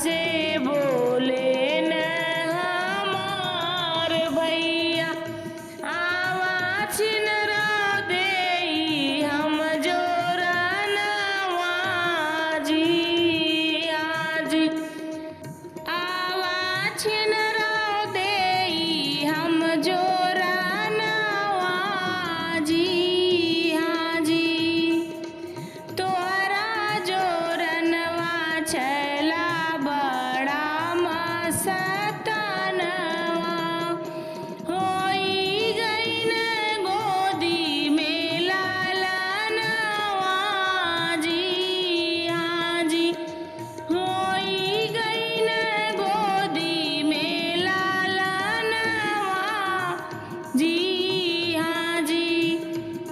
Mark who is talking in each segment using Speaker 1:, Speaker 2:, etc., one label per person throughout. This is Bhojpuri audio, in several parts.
Speaker 1: से बोले न हमार भैया आवा छिनरा देई हम जोरा नवाजी आजी आवा छिनरा देई हम जोरा नवाजी हाजी तोहरा जोरनवा छैला बड़ा मस्तनवा होई गईन गोदी में लालनवा जी हाजी होई गईन गोदी में लालनवा जी हाजी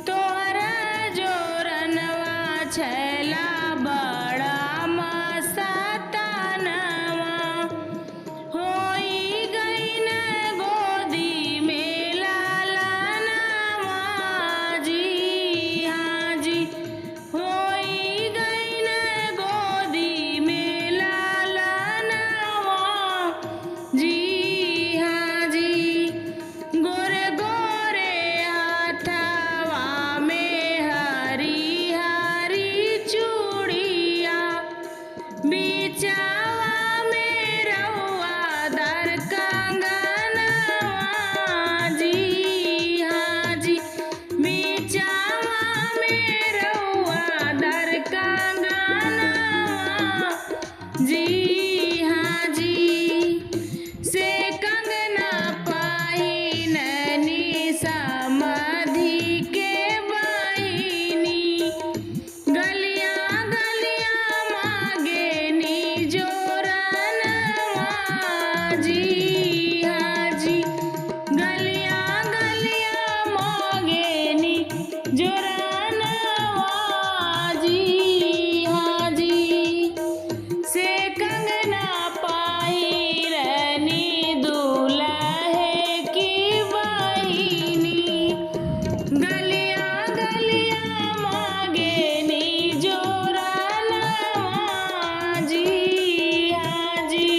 Speaker 1: तोहरा जोरनवा छैला बड़ा मस्तनवा होई गईन गोदी में लालनवा जी हाजी होई गईन गोदी में लालनवा जी हाजी गोरे गोरे हाथवा में हरी हरी चूड़िया बिचावा में रहुआ दर कंगनवा जी हाजी बिचावा में रहुआ दर कंगनवा जी हाजी से कंगना पाई नैनी समधि के बहिनी गलियां गलियां मांगे नी जोरनवा जी हाजी गलियां गलियां मांगे नी जोरनवा जी हाजी से कंगना पाई रहनी दूल्हे की बहिनी गलियां गलियां मांगे नी जोरनवा जी हाजी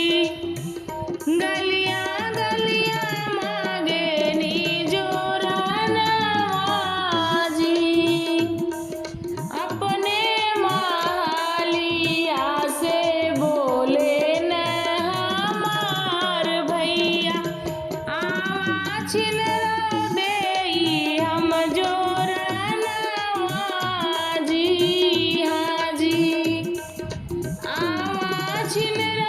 Speaker 1: गलियां गलियां मांगे नी जोरनवा जी अपने मालिया से बोले न हमार भैया आवा छिनरा देई हम जोरनवा जी हाजी आवा छिनरा